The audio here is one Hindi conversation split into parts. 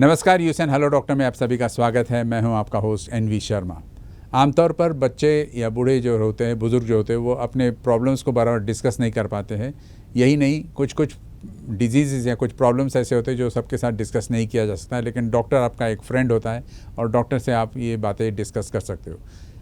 नमस्कार यूएसएन हेलो डॉक्टर में आप सभी का स्वागत है। मैं हूं आपका होस्ट एनवी शर्मा। आमतौर पर बच्चे या बूढ़े जो होते हैं, बुज़ुर्ग जो होते हैं, वो अपने प्रॉब्लम्स को बराबर डिस्कस नहीं कर पाते हैं। यही नहीं, कुछ डिजीज़ या कुछ प्रॉब्लम्स ऐसे होते हैं जो सबके साथ डिस्कस नहीं किया जा सकता है, लेकिन डॉक्टर आपका एक फ्रेंड होता है और डॉक्टर से आप ये बातें डिस्कस कर सकते हो।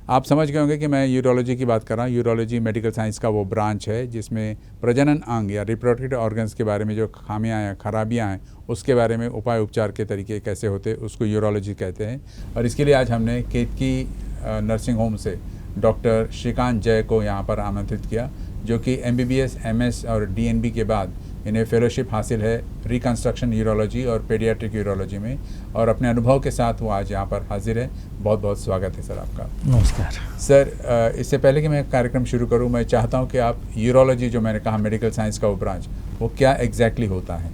आप समझ गए होंगे कि मैं यूरोलॉजी की बात कर रहा हूँ। यूरोलॉजी मेडिकल साइंस का वो ब्रांच है जिसमें प्रजनन अंग या रिप्रोडक्टिव ऑर्गन्स के बारे में जो खामियां हैं, खराबियां हैं, उसके बारे में उपाय उपचार के तरीके कैसे होते हैं, उसको यूरोलॉजी कहते हैं। और इसके लिए आज हमने केतकी नर्सिंग होम से डॉक्टर श्रीकांत जय को यहाँ पर आमंत्रित किया, जो कि MBBS, MS और DNB के बाद इन्हें फेलोशिप हासिल है रिकन्स्ट्रक्शन यूरोलॉजी और पेडियाट्रिक यूरोलॉजी में, और अपने अनुभव के साथ वो आज यहाँ पर हाजिर है। बहुत बहुत स्वागत है सर आपका। नमस्कार सर, इससे पहले कि मैं कार्यक्रम शुरू करूँ, मैं चाहता हूँ कि आप यूरोलॉजी, जो मैंने कहा मेडिकल साइंस का वो ब्रांच, वो क्या एग्जैक्टली होता है?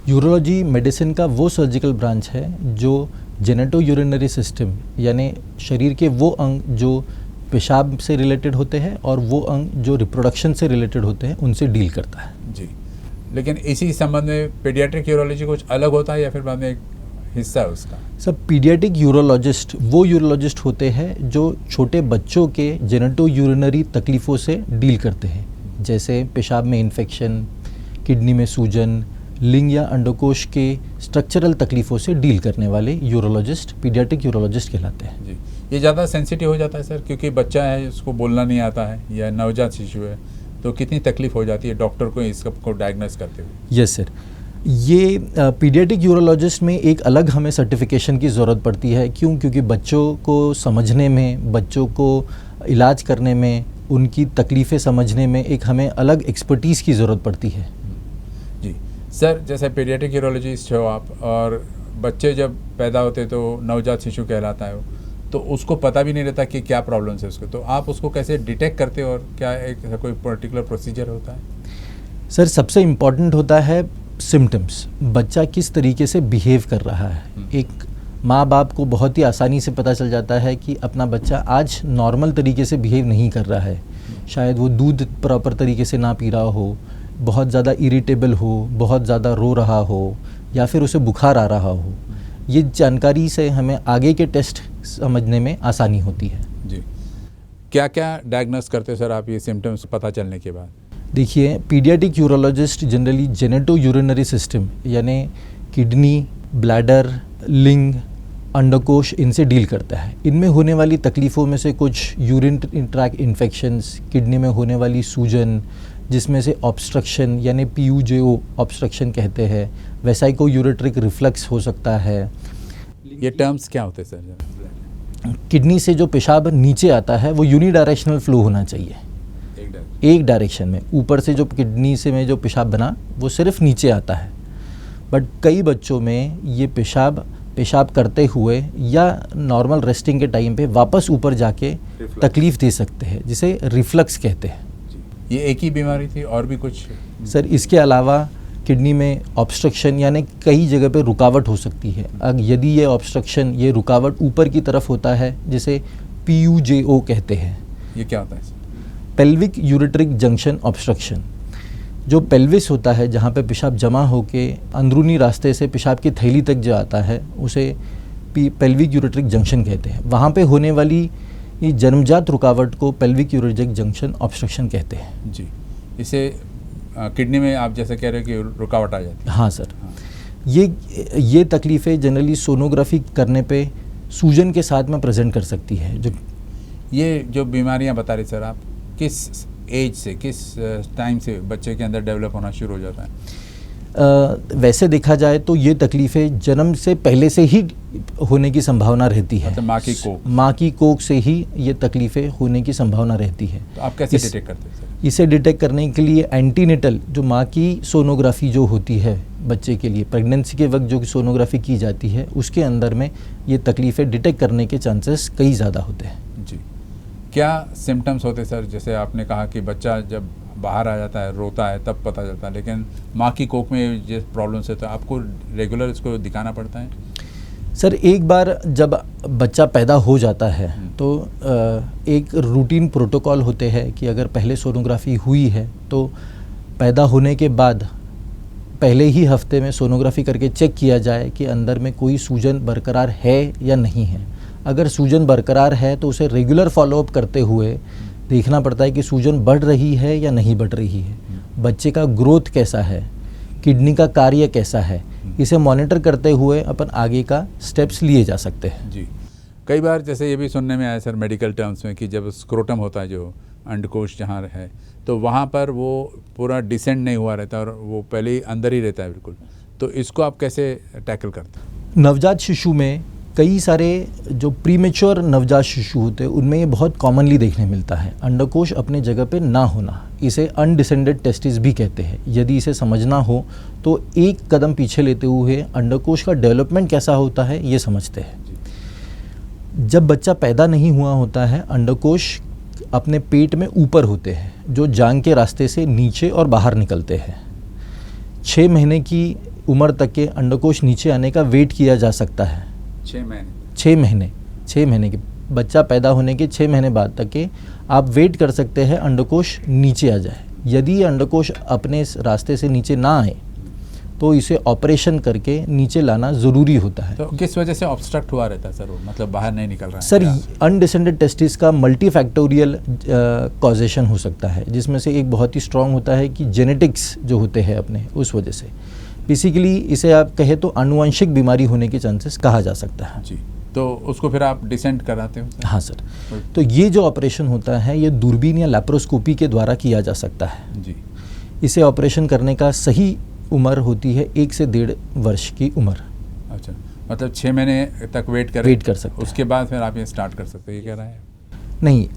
यूरोलॉजी मेडिसिन का वो सर्जिकल ब्रांच है जो जेनेटो यूरिनरी सिस्टम यानी शरीर के वो अंग जो पेशाब से रिलेटेड होते हैं और वो अंग जो रिप्रोडक्शन से रिलेटेड होते हैं उनसे डील करता है। जी, लेकिन इसी संबंध में पेडियाट्रिक यूरोलॉजी कुछ अलग होता है या फिर बाद में एक हिस्सा है उसका? सब पीडियाट्रिक यूरोलॉजिस्ट वो यूरोलॉजिस्ट होते हैं जो छोटे बच्चों के जेनेटो यूरिनरी तकलीफ़ों से डील करते हैं, जैसे पेशाब में इन्फेक्शन, किडनी में सूजन, लिंग या अंडकोश के स्ट्रक्चरल तकलीफ़ों से डील करने वाले यूरोलॉजिस्ट पीडियाट्रिक यूरोलॉजिस्ट कहलाते हैं। जी, ये ज़्यादा सेंसिटिव हो जाता है सर, क्योंकि बच्चा है, उसको बोलना नहीं आता है, या नवजात शिशु है, तो कितनी तकलीफ हो जाती है डॉक्टर को इस सब को डायग्नोस करते हुए? यस सर, ये पीडियाट्रिक यूरोलॉजिस्ट में एक अलग हमें सर्टिफिकेशन की ज़रूरत पड़ती है। क्योंकि बच्चों को समझने में, बच्चों को इलाज करने में, उनकी तकलीफ़ें समझने में एक हमें अलग एक्सपर्टीज़ की ज़रूरत पड़ती है। जी सर, जैसे पीडियाट्रिक यूरोलॉजिस्ट हो आप, और बच्चे जब पैदा होते तो नवजात शिशु कहलाता है वो, तो उसको पता भी नहीं रहता कि क्या प्रॉब्लम्स है उसको, तो आप उसको कैसे डिटेक्ट करते हो, और क्या एक कोई पर्टिकुलर प्रोसीजर होता है? सर, सबसे इम्पॉर्टेंट होता है सिम्टम्स, बच्चा किस तरीके से बिहेव कर रहा है। एक माँ बाप को बहुत ही आसानी से पता चल जाता है कि अपना बच्चा आज नॉर्मल तरीके से बिहेव नहीं कर रहा है। शायद वो दूध प्रॉपर तरीके से ना पी रहा हो, बहुत ज़्यादा इरिटेबल हो, बहुत ज़्यादा रो रहा हो, या फिर उसे बुखार आ रहा हो। ये जानकारी से हमें आगे के टेस्ट समझने में आसानी होती है। जी, क्या क्या डायग्नोस करते सर आप ये सिम्टम्स पता चलने के बाद? देखिए, paediatric urologist generally genito urinary system यानी किडनी, ब्लैडर, लिंग, अंडकोश, इनसे डील करता है। इनमें होने वाली तकलीफ़ों में से कुछ यूरिन ट्रैक इन्फेक्शंस, किडनी में होने वाली सूजन, जिसमें से ऑब्स्ट्रक्शन यानी PUJO ऑब्स्ट्रक्शन कहते हैं, वेसाइको यूरेट्रिक रिफ्लक्स हो सकता है। ये टर्म्स क्या होते हैं सर? किडनी से जो पेशाब नीचे आता है वो यूनिडायरेक्शनल फ्लो होना चाहिए, एक डायरेक्शन में। ऊपर से जो किडनी से में जो पेशाब बना वो सिर्फ नीचे आता है, बट कई बच्चों में ये पेशाब करते हुए या नॉर्मल रेस्टिंग के टाइम पे वापस ऊपर जाके तकलीफ़ दे सकते हैं, जिसे रिफ्लक्स कहते हैं। ये एक ही बीमारी थी और भी कुछ? सर, इसके अलावा किडनी में ऑब्स्ट्रक्शन यानी कई जगह पे रुकावट हो सकती है। यदि ये ऑब्स्ट्रक्शन, ये रुकावट ऊपर की तरफ होता है, जिसे PUJO कहते हैं। ये क्या होता है? Pelvic ureteric junction obstruction. जो पेल्विस होता है, जहाँ पे पेशाब जमा होके अंदरूनी रास्ते से पेशाब की थैली तक जो आता है, उसे पेल्विक यूरेट्रिक जंक्शन कहते हैं। वहाँ पे होने वाली ये जन्मजात रुकावट को पेल्विक यूरेट्रिक जंक्शन ऑब्स्ट्रक्शन कहते हैं। जी, इसे किडनी में आप जैसे कह रहे हो कि रुकावट आ जाती है? हाँ सर, ये तकलीफ़ें जनरली सोनोग्राफी करने पे सूजन के साथ में प्रेजेंट कर सकती है। ये जो बीमारियां बता रहे सर आप, किस एज से, किस टाइम से बच्चे के अंदर डेवलप होना शुरू हो जाता है? वैसे देखा जाए तो ये तकलीफ़ें जन्म से पहले से ही होने की संभावना रहती है। मतलब माँ की कोख से ही ये तकलीफ़ें होने की संभावना रहती है। तो आप कैसे डिटेक्ट करते हैं सर? इसे डिटेक्ट करने के लिए एंटीनेटल, जो माँ की सोनोग्राफी जो होती है बच्चे के लिए, प्रेगनेंसी के वक्त जो सोनोग्राफी की जाती है, उसके अंदर में ये तकलीफ़ें डिटेक्ट करने के चांसेस कई ज़्यादा होते हैं। जी, क्या सिम्टम्स होते सर? जैसे आपने कहा कि बच्चा जब बाहर आ जाता है, रोता है, तब पता चलता है, लेकिन माँ की कोख में जो प्रॉब्लम्स है तो आपको रेगुलर इसको दिखाना पड़ता है? सर, एक बार जब बच्चा पैदा हो जाता है तो एक रूटीन प्रोटोकॉल होते हैं कि अगर पहले सोनोग्राफी हुई है तो पैदा होने के बाद पहले ही हफ्ते में सोनोग्राफी करके चेक किया जाए कि अंदर में कोई सूजन बरकरार है या नहीं है। अगर सूजन बरकरार है तो उसे रेगुलर फॉलोअप करते हुए देखना पड़ता है कि सूजन बढ़ रही है या नहीं बढ़ रही है, बच्चे का ग्रोथ कैसा है, किडनी का कार्य कैसा है, इसे मॉनिटर करते हुए अपन आगे का स्टेप्स लिए जा सकते हैं। जी, कई बार जैसे ये भी सुनने में आया सर मेडिकल टर्म्स में कि जब स्क्रोटम होता है, जो अंडकोश जहाँ है, तो वहाँ पर वो पूरा डिसेंड नहीं हुआ रहता और वो पहले ही अंदर ही रहता है बिल्कुल, तो इसको आप कैसे टैकल करते हैं? नवजात शिशु में कई सारे जो प्रीमेच्योर नवजात शिशु होते हैं उनमें ये बहुत कॉमनली देखने मिलता है, अंडकोश अपने जगह पे ना होना। इसे अनडिसेंडेड टेस्टिस भी कहते हैं। यदि इसे समझना हो तो एक कदम पीछे लेते हुए अंडकोश का डेवलपमेंट कैसा होता है ये समझते हैं। जब बच्चा पैदा नहीं हुआ होता है, अंडकोश अपने पेट में ऊपर होते हैं, जो जांग के रास्ते से नीचे और बाहर निकलते हैं। 6 महीने की उम्र तक के अंडकोश नीचे आने का वेट किया जा सकता है। 6 महीने के बच्चा पैदा होने के 6 महीने बाद तक के आप वेट कर सकते हैं अंडकोश नीचे आ जाए। यदि ये अंडकोश अपने रास्ते से नीचे ना आए तो इसे ऑपरेशन करके नीचे लाना ज़रूरी होता है। तो किस वजह से ऑब्स्ट्रक्ट हुआ रहता है सर, वो मतलब बाहर नहीं निकल रहा है? सर, अनडिसेंडेड टेस्टिस का मल्टीफैक्टोरियल कॉजेशन हो सकता है, जिसमें से एक बहुत ही स्ट्रॉन्ग होता है कि जेनेटिक्स जो होते हैं अपने, उस वजह से बेसिकली इसे आप कहे तो आनुवंशिक बीमारी होने के चांसेस कहा जा सकता है। जी, तो उसको फिर आप डिसेंड कराते हो? हाँ सर, तो ये जो ऑपरेशन होता है ये दूरबीन या लैप्रोस्कोपी के द्वारा किया जा सकता है। जी, इसे ऑपरेशन करने का सही उम्र होती है 1 से 1.5 वर्ष की उम्र। अच्छा, मतलब 6 महीने तक वेट कर सकते हैं, उसके बाद फिर आप ये स्टार्ट कर सकते हैं, ये कह रहे हैं? नहीं,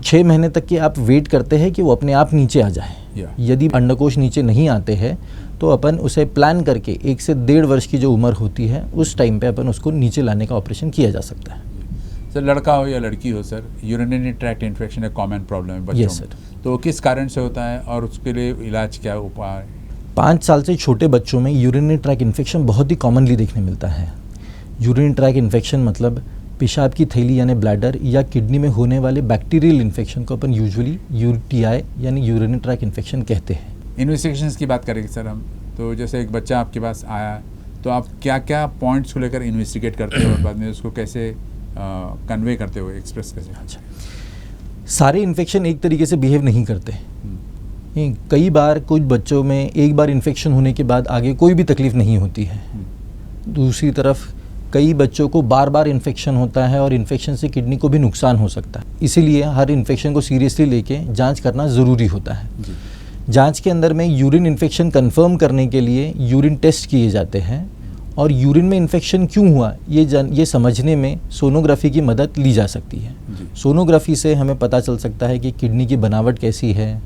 6 महीने तक के आप वेट करते हैं कि वो अपने आप नीचे आ जाए। यदि अंडकोश नीचे नहीं आते हैं तो अपन उसे प्लान करके 1 से 1.5 वर्ष की जो उम्र होती है उस टाइम पे अपन उसको नीचे लाने का ऑपरेशन किया जा सकता है। सर, लड़का हो या लड़की हो सर, यूरिनरी ट्रैक्ट इन्फेक्शन एक कॉमन प्रॉब्लम है बच्चों Yes, में, sir. तो किस कारण से होता है और उसके लिए इलाज क्या उपाय? 5 साल से छोटे बच्चों में यूरिनरी ट्रैक इन्फेक्शन बहुत ही कॉमनली देखने मिलता है। यूरिनरी ट्रैक इन्फेक्शन मतलब पेशाब की थैली यानी ब्लैडर या किडनी में होने वाले बैक्टीरियल इन्फेक्शन को अपन यूजुअली यूटीआई यानी यूरिनरी ट्रैक इन्फेक्शन कहते हैं। इन्वेस्टिगेशंस की बात करेंगे सर हम, तो जैसे एक बच्चा आपके पास आया तो आप क्या क्या पॉइंट्स को लेकर इन्वेस्टिगेट करते हो और बाद में उसको कैसे कन्वे करते हो, एक्सप्रेस कैसे? अच्छा, सारे इन्फेक्शन एक तरीके से बिहेव नहीं करते। कई बार कुछ बच्चों में एक बार इन्फेक्शन होने के बाद आगे कोई भी तकलीफ नहीं होती है। दूसरी तरफ कई बच्चों को बार बार इन्फेक्शन होता है और इन्फेक्शन से किडनी को भी नुकसान हो सकता है। इसीलिए हर इन्फेक्शन को सीरियसली लेके जांच करना ज़रूरी होता है। जांच के अंदर में यूरिन इन्फेक्शन कंफर्म करने के लिए यूरिन टेस्ट किए जाते हैं और यूरिन में इन्फेक्शन क्यों हुआ ये समझने में सोनोग्राफी की मदद ली जा सकती है। सोनोग्राफी से हमें पता चल सकता है कि किडनी की बनावट कैसी है,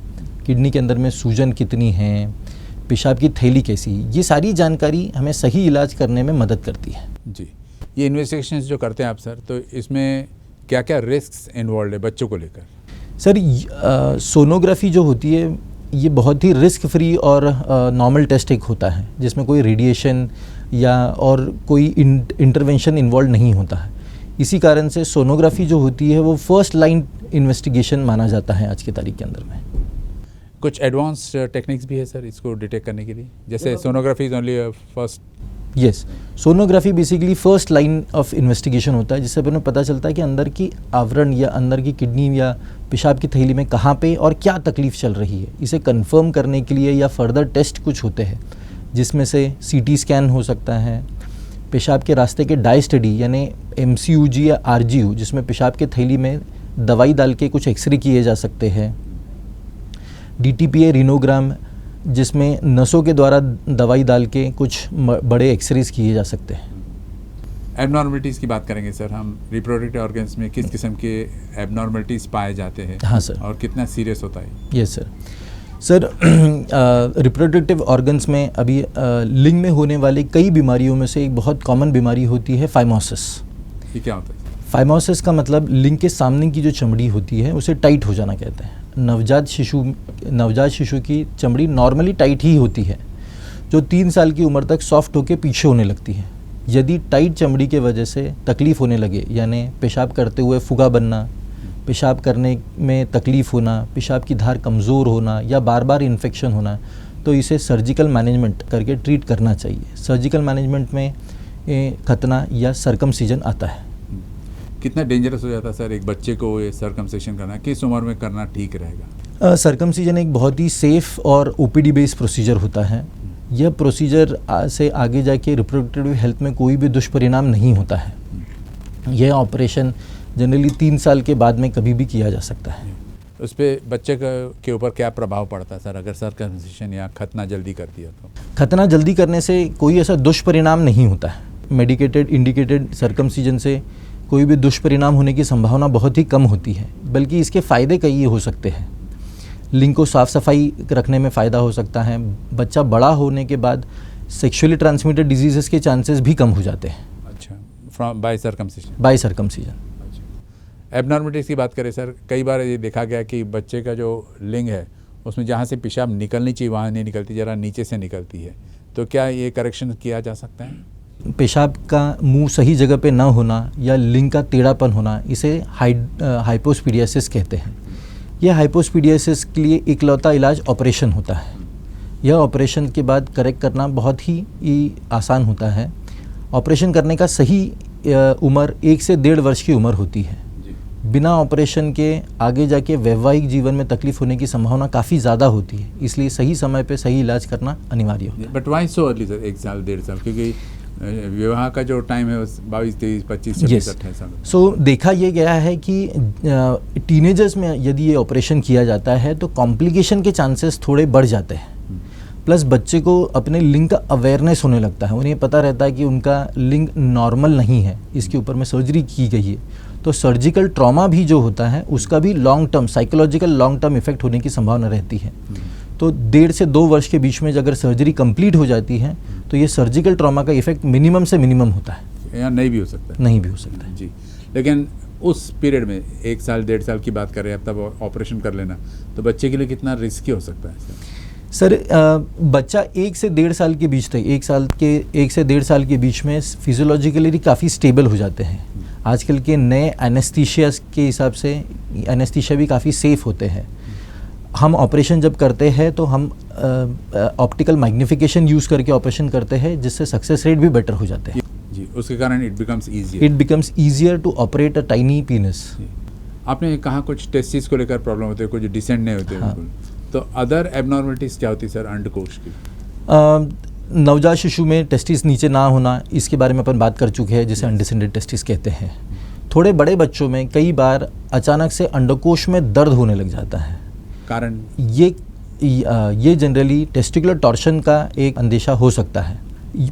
किडनी के अंदर में सूजन कितनी है, पेशाब की थैली कैसी, ये सारी जानकारी हमें सही इलाज करने में मदद करती है। जी, ये इन्वेस्टिगेशंस जो करते हैं आप सर, तो इसमें क्या क्या रिस्क्स इन्वॉल्व है बच्चों को लेकर? सर, सोनोग्राफी जो होती है ये बहुत ही रिस्क फ्री और नॉर्मल टेस्ट एक होता है, जिसमें कोई रेडिएशन या और कोई इंटरवेंशन इन्वॉल्व नहीं होता है। इसी कारण से सोनोग्राफी जो होती है वो फर्स्ट लाइन इन्वेस्टिगेशन माना जाता है आज की तारीख के अंदर में। कुछ एडवांस टेक्निक्स भी है सर इसको डिटेक्ट करने के लिए, जैसे sonography is only first? Yes, sonography basically first line of investigation होता है, जिससे हमें पता चलता है कि अंदर की आवरण या अंदर की किडनी या पेशाब की थैली में कहाँ पे और क्या तकलीफ चल रही है। इसे कंफर्म करने के लिए या फर्दर टेस्ट कुछ होते हैं, जिसमें से सीटी स्कैन हो सकता है, पेशाब के रास्ते के डाई स्टडी यानी MCUG या RGU, जिसमें पेशाब के थैली में दवाई डाल के कुछ एक्सरे किए जा सकते हैं, DTPA रिनोग्राम, जिसमें नसों के द्वारा दवाई डाल के कुछ बड़े एक्सरेज किए जा सकते हैं। एबनॉर्मलिटीज़ की बात करेंगे सर हम, रिप्रोडक्टिव ऑर्गन्स में किस किस्म के एबनॉर्मलिटीज़ पाए जाते हैं? हाँ सर। और कितना सीरियस होता है? Yes sir. Sir, reproductive organs में अभी लिंग में होने वाली कई बीमारियों में से एक बहुत कॉमन बीमारी होती है फाइमोसिस। ये क्या होता है? फाइमोसिस का मतलब लिंग के सामने की जो चमड़ी होती है उसे टाइट हो जाना कहते हैं। नवजात शिशु की चमड़ी नॉर्मली टाइट ही होती है, जो 3 साल की उम्र तक सॉफ्ट होकर पीछे होने लगती है। यदि टाइट चमड़ी के वजह से तकलीफ़ होने लगे, यानी पेशाब करते हुए फुगा बनना, पेशाब करने में तकलीफ़ होना, पेशाब की धार कमज़ोर होना या बार बार इन्फेक्शन होना, तो इसे सर्जिकल मैनेजमेंट करके ट्रीट करना चाहिए। सर्जिकल मैनेजमेंट में खतना या सर्कमसिजन आता है। कितना डेंजरस हो जाता है सर एक बच्चे को ये सर्कमसिजन करना, किस उम्र में करना ठीक रहेगा? सर्कमसिजन एक बहुत ही सेफ़ और ओपीडी बेस्ड प्रोसीजर होता है। यह प्रोसीजर से आगे जाके रिप्रोडक्टिव हेल्थ में कोई भी दुष्परिणाम नहीं होता है। यह ऑपरेशन जनरली 3 साल के बाद में कभी भी किया जा सकता है। उस पर बच्चे के ऊपर क्या प्रभाव पड़ता है सर अगर सर्कमसिजन या खतना जल्दी कर दिया तो? खतना जल्दी करने से कोई ऐसा दुष्परिणाम नहीं होता है। मेडिकेटेड इंडिकेटेड सर्कमसिजन से कोई भी दुष्परिणाम होने की संभावना बहुत ही कम होती है, बल्कि इसके फ़ायदे कई हो सकते हैं। लिंग को साफ़ सफाई रखने में फ़ायदा हो सकता है। बच्चा बड़ा होने के बाद सेक्सुअली ट्रांसमिटेड डिजीज़ के चांसेस भी कम हो जाते हैं। अच्छा, from by circumcision. By circumcision. Abnormalities की बात करें सर, कई बार ये देखा गया कि बच्चे का जो लिंग है उसमें जहाँ से पेशाब निकलनी चाहिए वहाँ नहीं निकलती, ज़रा नीचे से निकलती है, तो क्या ये करेक्शन किया जा सकता है? पेशाब का मुंह सही जगह पे ना होना या लिंग का टेढ़ापन होना, इसे हाइपोस्पीडियासिस कहते हैं। यह हाइपोस्पीडियासिस के लिए इकलौता इलाज ऑपरेशन होता है। यह ऑपरेशन के बाद करेक्ट करना बहुत ही आसान होता है। ऑपरेशन करने का सही उम्र 1 से 1.5 वर्ष की उम्र होती है। बिना ऑपरेशन के आगे जाके वैवाहिक जीवन में तकलीफ होने की संभावना काफ़ी ज़्यादा होती है, इसलिए सही समय पे सही इलाज करना अनिवार्य होता है। But why so early sir, 1 साल 1.5 साल? क्योंकि विवाह का जो टाइम है 22, 23, 25, 26, 28 साल। सो देखा ये गया है कि टीनेजर्स में यदि ये ऑपरेशन किया जाता है तो कॉम्प्लिकेशन के चांसेस थोड़े बढ़ जाते हैं। प्लस बच्चे को अपने लिंग का अवेयरनेस होने लगता है, उन्हें पता रहता है कि उनका लिंग नॉर्मल नहीं है, इसके ऊपर में सर्जरी की गई है। तो सर्जिकल ट्रॉमा भी जो होता है उसका भी long term psychological long term effect होने की संभावना रहती है। तो 1.5 से 2 वर्ष के बीच में अगर सर्जरी कंप्लीट हो जाती है तो ये सर्जिकल ट्रॉमा का इफेक्ट मिनिमम से मिनिमम होता है। या नहीं भी हो सकता है? नहीं भी हो सकता है जी। लेकिन उस पीरियड में 1 साल 1.5 साल की बात करें, अब तब ऑपरेशन कर लेना तो बच्चे के लिए कितना रिस्की हो सकता है सर? बच्चा 1 से 1.5 साल के बीच तक 1 से 1.5 साल के बीच में फिजियोलॉजिकली काफ़ी स्टेबल हो जाते हैं। आजकल के नए एनेस्थीसिया के हिसाब से एनेस्थीसिया भी काफ़ी सेफ़ होते हैं। हम ऑपरेशन जब करते हैं तो हम ऑप्टिकल मैग्निफिकेशन यूज़ करके ऑपरेशन करते हैं, जिससे सक्सेस रेट भी बेटर हो जाते हैं। जी, उसके कारण it becomes easier to operate a tiny penis. आपने कहा कुछ टेस्टिस को लेकर प्रॉब्लम होते हैं, कुछ डिसेंट नहीं होते। हाँ। तो अदर एबनॉर्मलिटीज़ क्या होती है सर अंडकोश की? नवजात शिशु में टेस्टिस नीचे ना होना, इसके बारे में अपन बात कर चुके हैं, जिसे अनडिसेंडेड टेस्टिस कहते हैं। थोड़े बड़े बच्चों में कई बार अचानक से अंडकोश में दर्द होने लग जाता है। कारण ये जनरली टेस्टिकुलर टॉर्शन का एक अंदेशा हो सकता है।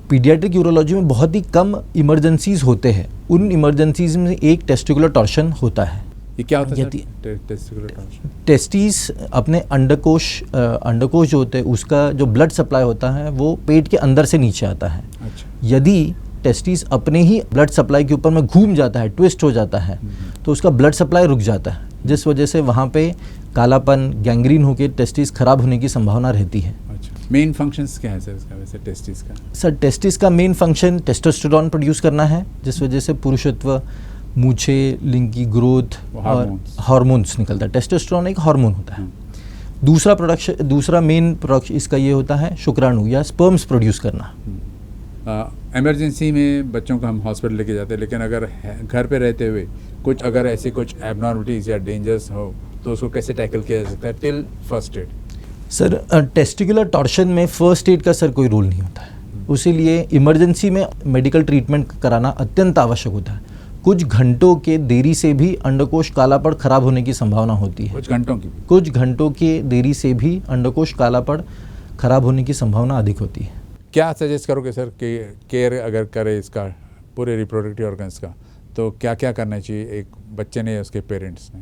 पीडियाट्रिक यूरोलॉजी में बहुत ही कम इमरजेंसीज होते हैं, उन इमरजेंसीज में एक टेस्टिकुलर टॉर्शन होता है। ये क्या होता है टेस्टिकुलर टॉर्शन? टेस्टिस अपने अंडकोश जो होते हैं उसका जो ब्लड सप्लाई होता है वो पेट के अंदर से नीचे आता है। अच्छा। यदि टेस्टिस अपने ही ब्लड सप्लाई के ऊपर में घूम जाता है, ट्विस्ट हो जाता है, तो उसका ब्लड सप्लाई रुक जाता है, जिस वजह से वहाँ पे कालापन गैंग्रीन होकर टेस्टिस खराब होने की संभावना रहती है। अच्छा, मेन फंक्शंस क्या है सर इसका वैसे टेस्टिस का? सर टेस्टिस का मेन फंक्शन टेस्टोस्टेरोन प्रोड्यूस करना है, जिस वजह से पुरुषत्व, मूछे, लिंग की ग्रोथ और हार्मोन्स निकलता है। टेस्टोस्टेरोन एक हार्मोन होता है। दूसरा मेन प्रोडक्शन इसका ये होता है शुक्राणु या स्पर्म्स प्रोड्यूस करना। इमरजेंसी में बच्चों को हम हॉस्पिटल लेके जाते हैं, लेकिन अगर घर पे रहते हुए अगर ऐसे कुछ एबनॉर्मलिटीज़ या डेंजर्स हो तो उसको कैसे टैकल किया जा सकता है till first aid? Sir testicular torsion में फर्स्ट एड का सर कोई रोल नहीं होता है, उसीलिए इमरजेंसी में मेडिकल ट्रीटमेंट कराना अत्यंत आवश्यक होता है। कुछ घंटों के देरी से भी अंडकोश काला पड़ खराब होने की संभावना होती है। कुछ घंटों के देरी से भी अंडकोश काला पड़ खराब होने की संभावना अधिक होती है। क्या सजेस्ट करोगे सर कि केयर अगर करे इसका पूरे रिप्रोडक्टिव ऑर्गन्स का, तो क्या क्या करना चाहिए एक बच्चे ने, उसके पेरेंट्स ने?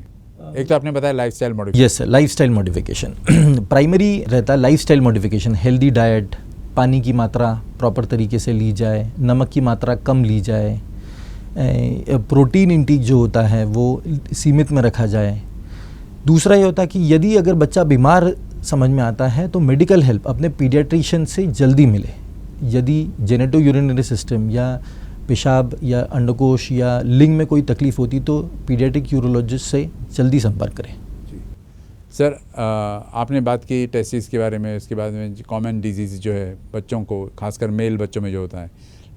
एक तो आपने बताया lifestyle modification. Yes sir, lifestyle modification primary रहता है। लाइफस्टाइल मॉडिफिकेशन, हेल्दी डाइट, पानी की मात्रा प्रॉपर तरीके से ली जाए, नमक की मात्रा कम ली जाए, प्रोटीन इंटेक जो होता है वो सीमित में रखा जाए। दूसरा ये होता है कि यदि अगर बच्चा बीमार समझ में आता है तो मेडिकल हेल्प अपने पीडियाट्रिशियन से जल्दी मिले। यदि जेनेटो यूरिनरी सिस्टम या पेशाब या अंडकोश या लिंग में कोई तकलीफ होती तो पीडियाट्रिक यूरोलॉजिस्ट से जल्दी संपर्क करें। सर आपने बात की टेस्टिस के बारे में, उसके बाद में कॉमन डिजीज़ जो है बच्चों को, खासकर मेल बच्चों में जो होता है,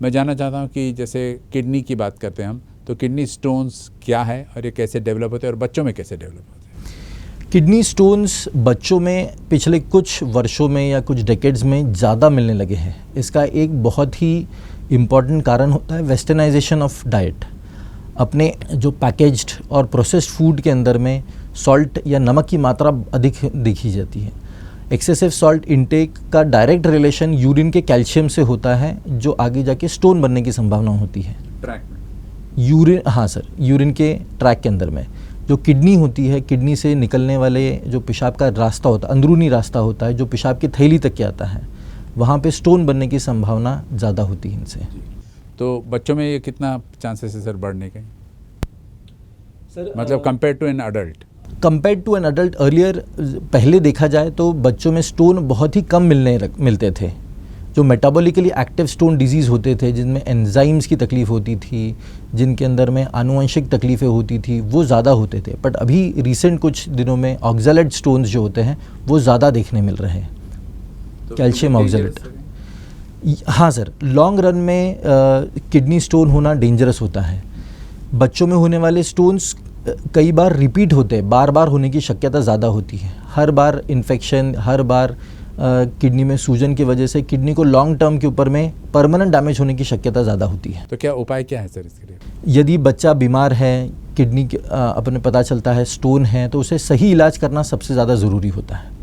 मैं जानना चाहता हूँ कि जैसे किडनी की बात करते हैं हम, तो किडनी स्टोन्स क्या है और ये कैसे डेवलप होते हैं और बच्चों में कैसे डेवलप होते हैं? किडनी स्टोन्स बच्चों में पिछले कुछ वर्षों में या कुछ डेकेड्स में ज़्यादा मिलने लगे हैं। इसका एक बहुत ही इम्पॉर्टेंट कारण होता है वेस्टर्नाइजेशन ऑफ डाइट। अपने जो पैकेज्ड और प्रोसेस्ड फूड के अंदर में सॉल्ट या नमक की मात्रा अधिक देखी जाती है। एक्सेसिव सॉल्ट इनटेक का डायरेक्ट रिलेशन यूरिन के कैल्शियम से होता है, जो आगे जाके स्टोन बनने की संभावना होती है। ट्रैक में यूरिन, हाँ सर, यूरिन के ट्रैक के अंदर में जो किडनी होती है, किडनी से निकलने वाले जो पेशाब का रास्ता होता है, अंदरूनी रास्ता होता है जो पेशाब की थैली तक के आता है, वहाँ पे स्टोन बनने की संभावना ज़्यादा होती है इनसे। तो बच्चों में ये कितना चांसेस है सर बढ़ने के, सर मतलब compare to an adult? Compare to an adult earlier, पहले देखा जाए तो बच्चों में स्टोन बहुत ही कम मिलते थे। जो मेटाबॉलिकली एक्टिव स्टोन डिजीज़ होते थे, जिनमें एंजाइम्स की तकलीफ़ होती थी, जिनके अंदर में आनुवंशिक तकलीफ़ें होती थी, वो ज़्यादा होते थे। बट अभी रिसेंट कुछ दिनों में ऑक्सैलेट स्टोन्स जो होते हैं वो ज़्यादा देखने मिल रहे हैं। तो कैल्शियम ऑक्सैलेट, हाँ सर, लॉन्ग रन में किडनी स्टोन होना डेंजरस होता है। बच्चों में होने वाले स्टोन्स कई बार रिपीट होते हैं, बार बार होने की शक्यता ज़्यादा होती है। हर बार इन्फेक्शन, हर बार किडनी में सूजन की वजह से किडनी को लॉन्ग टर्म के ऊपर में परमानेंट डैमेज होने की शक्यता ज़्यादा होती है। तो क्या उपाय क्या है सर इसके लिए? यदि बच्चा बीमार है, किडनी अपने पता चलता है स्टोन है, तो उसे सही इलाज करना सबसे ज़्यादा ज़रूरी होता है।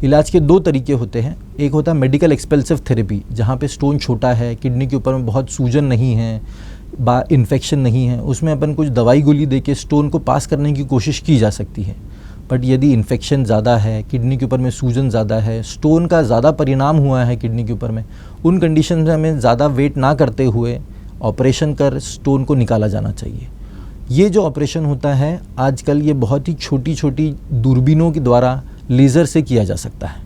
इलाज के दो तरीके होते हैं। एक होता है मेडिकल एक्सपेल्सिव थेरेपी, जहाँ पे स्टोन छोटा है, किडनी के ऊपर में बहुत सूजन नहीं है, इन्फेक्शन नहीं है, उसमें अपन कुछ दवाई गोली दे के स्टोन को पास करने की कोशिश की जा सकती है। बट यदि इन्फेक्शन ज़्यादा है, किडनी के ऊपर में सूजन ज़्यादा है, स्टोन का ज़्यादा परिणाम हुआ है किडनी के ऊपर में, उन कंडीशन में हमें ज़्यादा वेट ना करते हुए ऑपरेशन कर स्टोन को निकाला जाना चाहिए। ये जो ऑपरेशन होता है आजकल, ये बहुत ही छोटी छोटी दूरबीनों के द्वारा लेज़र से किया जा सकता है।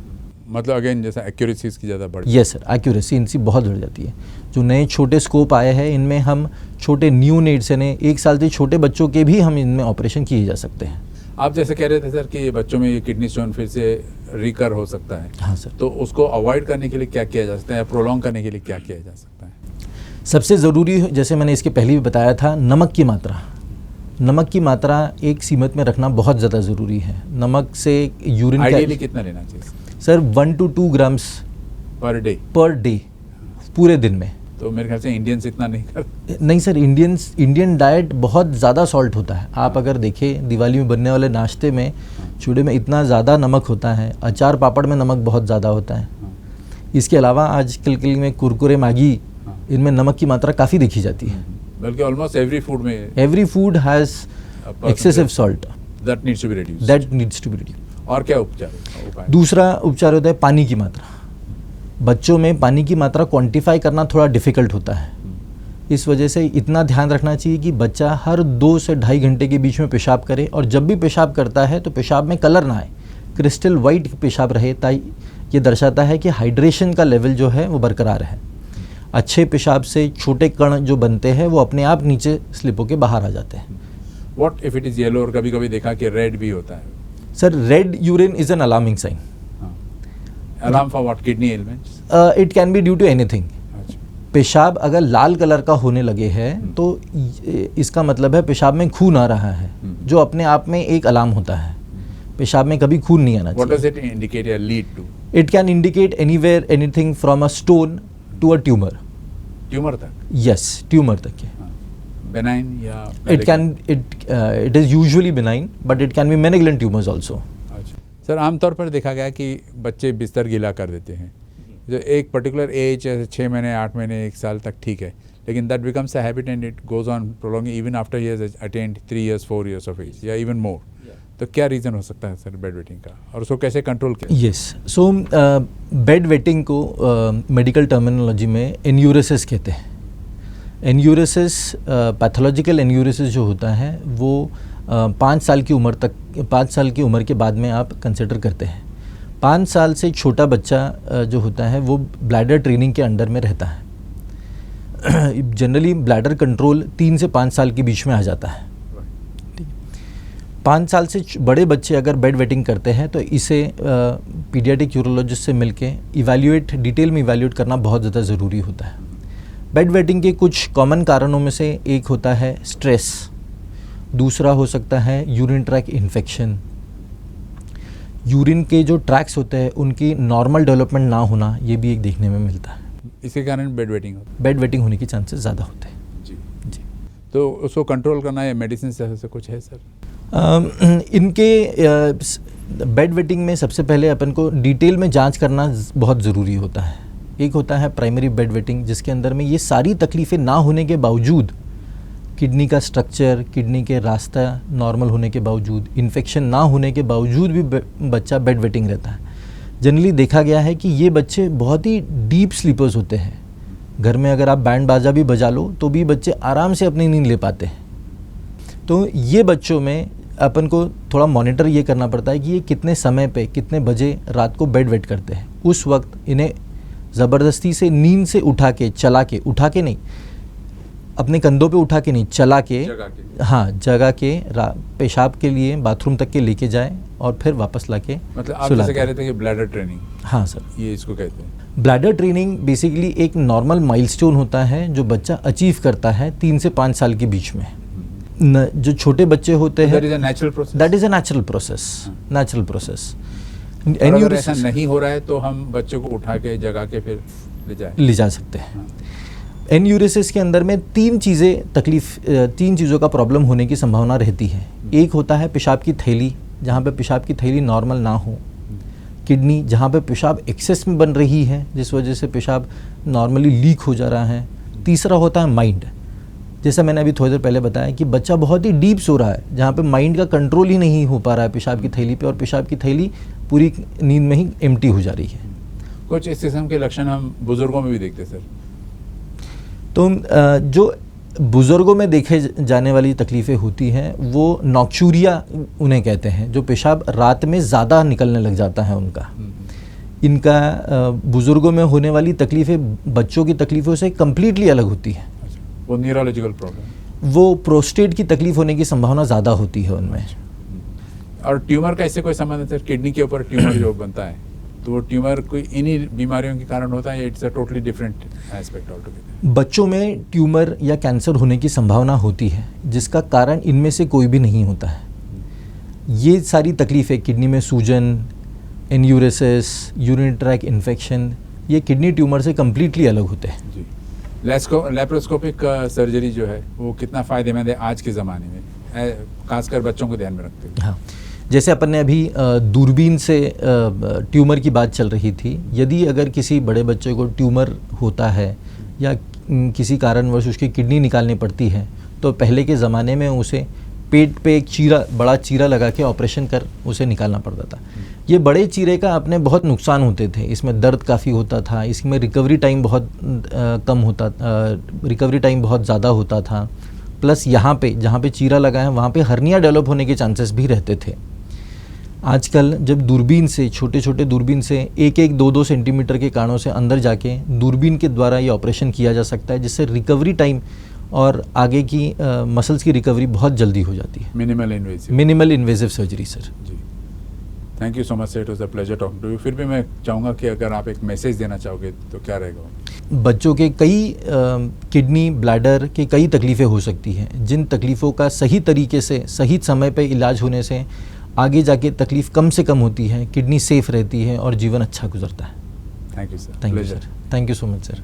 मतलब अगेन जैसा एक्यूरेसी इसकी ज़्यादा बढ़? यस सर, एक्यूरेसी इनसी बहुत बढ़ जाती है। जो नए छोटे स्कोप आए हैं, इनमें हम छोटे न्यूनेट्स यानी 1 साल से छोटे बच्चों के भी हम इनमें ऑपरेशन किए जा सकते हैं। आप जैसे कह रहे थे सर कि बच्चों में ये किडनी स्टोन फिर से रिकर हो सकता है। हाँ सर। तो उसको अवॉइड करने के लिए क्या किया जा सकता है या प्रोलॉन्ग करने के लिए क्या किया जा सकता है? सबसे ज़रूरी, जैसे मैंने इसके पहले भी बताया था, नमक की मात्रा। नमक की मात्रा एक सीमित में रखना बहुत ज़्यादा ज़रूरी है। नमक से यूरिन आइडियली कितना लेना चाहिए sir? 1 to 2 grams per day पूरे दिन में। तो मेरे ख्याल से इंडियंस इतना नहीं करते। नहीं सर, इंडियन डाइट बहुत ज़्यादा सॉल्ट होता है। आप अगर देखें दिवाली में बनने वाले नाश्ते में, चूड़े में इतना ज़्यादा नमक होता है, अचार पापड़ में नमक बहुत ज़्यादा होता है। इसके अलावा आजकल के में कुरकुरे, मैगी, इनमें नमक की मात्रा काफ़ी देखी जाती है। बल्कि almost every food has excessive salt that needs to be reduced. और क्या उपाय? दूसरा उपचार होता है पानी की मात्रा। बच्चों में पानी की मात्रा क्वांटिफाई करना थोड़ा डिफ़िकल्ट होता है। इस वजह से इतना ध्यान रखना चाहिए कि बच्चा हर 2 से ढाई घंटे के बीच में पेशाब करे, और जब भी पेशाब करता है तो पेशाब में कलर ना आए, क्रिस्टल वाइट पेशाब रहे। ये दर्शाता है कि हाइड्रेशन का लेवल जो है वो बरकरार है। अच्छे पेशाब से छोटे कण जो बनते हैं वो अपने आप नीचे स्लिप होकर बाहर आ जाते हैं। What if it is yellow? और कभी कभी देखा कि रेड भी होता है sir. Red urine is an alarming sign. Alarm for what? Kidney elements? It can be due to anything. पेशाब अगर लाल कलर का होने लगे है तो इसका मतलब है पेशाब में खून आ रहा है, जो अपने आप में एक अलार्म होता है। पेशाब में कभी खून नहीं आना चाहिए। What does it indicate or lead to? It can indicate anywhere anything from a stone to a tumor. Tumour तक? Yes, ट्यूमर तक के। Benign या? It is usually benign, but it can be malignant tumors also. अच्छा सर, आमतौर पर देखा गया कि बच्चे बिस्तर गीला कर देते हैं, जो एक पर्टिकुलर एज, जैसे 6 महीने, 8 महीने, 1 साल तक ठीक है, लेकिन that becomes a habit and it goes on prolonging even after he has attained 3 years 4 years of age या इवन मोर। तो क्या रीज़न हो सकता है सर बेड वेटिंग का, और उसको कैसे कंट्रोल किया? यस, सो बेड वेटिंग को मेडिकल टर्मिनोलॉजी में एन्यूरेसिस कहते हैं। एन्यूरेसिस, पैथोलॉजिकल एन्यूरेसिस जो होता है वो 5 साल की उम्र तक, 5 साल की उम्र के बाद में आप कंसिडर करते हैं। 5 साल से छोटा बच्चा जो होता है वो ब्लैडर ट्रेनिंग के अंडर में रहता है। जनरली ब्लैडर कंट्रोल 3 से 5 साल के बीच में आ जाता है। 5 साल से बड़े बच्चे अगर बेड वेटिंग करते हैं तो इसे पीडियाट्रिक यूरोलॉजिस्ट से मिलके डिटेल में इवैल्यूएट करना बहुत ज़्यादा ज़रूरी होता है। बेड वेटिंग के कुछ कॉमन कारणों में से एक होता है स्ट्रेस, दूसरा हो सकता है यूरिन ट्रैक इन्फेक्शन, यूरिन के जो ट्रैक्स होते हैं उनकी नॉर्मल डेवलपमेंट ना होना, ये भी एक देखने में मिलता है। इसके कारण बेड वेटिंग होता है। बेड वेटिंग होने के चांसेस ज़्यादा होते हैं। जी। तो उसको कंट्रोल करना है मेडिसिन से कुछ है सर? इनके बेड वेटिंग में सबसे पहले अपन को डिटेल में जांच करना बहुत ज़रूरी होता है। एक होता है प्राइमरी बेड वेटिंग, जिसके अंदर में ये सारी तकलीफ़ें ना होने के बावजूद, किडनी का स्ट्रक्चर, किडनी के रास्ता नॉर्मल होने के बावजूद, इन्फेक्शन ना होने के बावजूद भी बच्चा बेड वेटिंग रहता है। जनरली देखा गया है कि ये बच्चे बहुत ही डीप स्लीपर्स होते हैं। घर में अगर आप बैंड बाजा भी बजा लो तो भी बच्चे आराम से अपनी नींद ले पाते हैं। तो ये बच्चों में अपन को थोड़ा मॉनिटर ये करना पड़ता है कि ये कितने समय पे, कितने बजे रात को बेड वेट करते हैं। उस वक्त इन्हें ज़बरदस्ती से नींद से उठा के नहीं, अपने कंधों पे उठा के नहीं, चला के, हाँ, जगह के पेशाब के लिए बाथरूम तक के लेके जाए और फिर वापस लाके मतलब आप जैसे कह रहे थे कि ब्लैडर ट्रेनिंग। हाँ सर, ये इसको कहते हैं। ब्लैडर ट्रेनिंग बेसिकली एक नॉर्मल माइलस्टोन होता है जो बच्चा अचीव करता है 3 से 5 साल के बीच में। जो छोटे बच्चे होते हैं, that is a natural process. अगर ऐसा नहीं हो रहा है तो हम बच्चे को उठा के जगा के फिर ले जा सकते हैं। हाँ। एन्यूरेसिस के अंदर में 3 चीज़ों का प्रॉब्लम होने की संभावना रहती है। एक होता है पेशाब की थैली, जहाँ पे पेशाब की थैली नॉर्मल ना हो, किडनी जहाँ पे पेशाब एक्सेस में बन रही है जिस वजह से पेशाब नॉर्मली लीक हो जा रहा है। तीसरा होता है माइंड, जैसा मैंने अभी थोड़ी देर पहले बताया कि बच्चा बहुत ही डीप सो रहा है जहाँ पे माइंड का कंट्रोल ही नहीं हो पा रहा है पेशाब की थैली पे, और पेशाब की थैली पूरी नींद में ही एम्प्टी हो जा रही है। कुछ इस किस्म के लक्षण हम बुजुर्गों में भी देखते हैं सर। तो जो बुज़ुर्गों में देखे जाने वाली तकलीफ़ें होती हैं वो नॉक्चूरिया उन्हें कहते हैं, जो पेशाब रात में ज़्यादा निकलने लग जाता है उनका। इनका बुज़ुर्गों में होने वाली तकलीफ़ें बच्चों की तकलीफ़ों से कम्प्लीटली अलग होती है। वो न्यूरोलॉजिकल प्रॉब्लम, वो प्रोस्टेट की तकलीफ़ होने की संभावना ज़्यादा होती है उनमें। और ट्यूमर का इससे कोई संबंध है सर? किडनी के ऊपर ट्यूमर जो बनता है तो वो ट्यूमर कोई इन्हीं बीमारियों के कारण होता है, it's a totally different aspect altogether? बच्चों में ट्यूमर या कैंसर होने की संभावना होती है जिसका कारण इनमें से कोई भी नहीं होता है। ये सारी तकलीफ़ें, किडनी में सूजन, एन्यूरेसिस, यूरिन ट्रैक इन्फेक्शन, ये किडनी ट्यूमर से कम्प्लीटली अलग होते हैं। जी। लैप्रोस्कोपिक सर्जरी जो है वो कितना फ़ायदेमंद है आज के ज़माने में, खासकर बच्चों को ध्यान में रखते हुए? हाँ, जैसे अपन ने अभी दूरबीन से ट्यूमर की बात चल रही थी। यदि अगर किसी बड़े बच्चे को ट्यूमर होता है या किसी कारणवश उसकी किडनी निकालनी पड़ती है तो पहले के ज़माने में उसे पेट पे एक बड़ा चीरा लगा के ऑपरेशन कर उसे निकालना पड़ता था। ये बड़े चीरे का अपने बहुत नुकसान होते थे, इसमें दर्द काफ़ी होता था, इसमें रिकवरी टाइम बहुत ज़्यादा होता था। प्लस यहाँ पे जहाँ पे चीरा लगा है वहाँ पे हर्निया डेवलप होने के चांसेस भी रहते थे। आजकल जब दूरबीन से, छोटे छोटे दूरबीन से 1-1, 2-2 सेंटीमीटर के कानों से अंदर जाके दूरबीन के द्वारा ये ऑपरेशन किया जा सकता है, जिससे रिकवरी टाइम और आगे की मसल्स की रिकवरी बहुत जल्दी हो जाती है। Minimal invasive surgery sir. जी, thank you so much sir, it was a pleasure talking to you. फिर भी मैं चाहूँगा कि अगर आप एक मैसेज देना चाहोगे तो क्या रहेगा? बच्चों के कई किडनी, ब्लैडर के कई तकलीफ़ें हो सकती हैं, जिन तकलीफ़ों का सही तरीके से, सही समय पे इलाज होने से आगे जाके तकलीफ़ कम से कम होती है, किडनी सेफ रहती है और जीवन अच्छा गुजरता है। Thank you sir. Thank you sir. Thank you so much sir.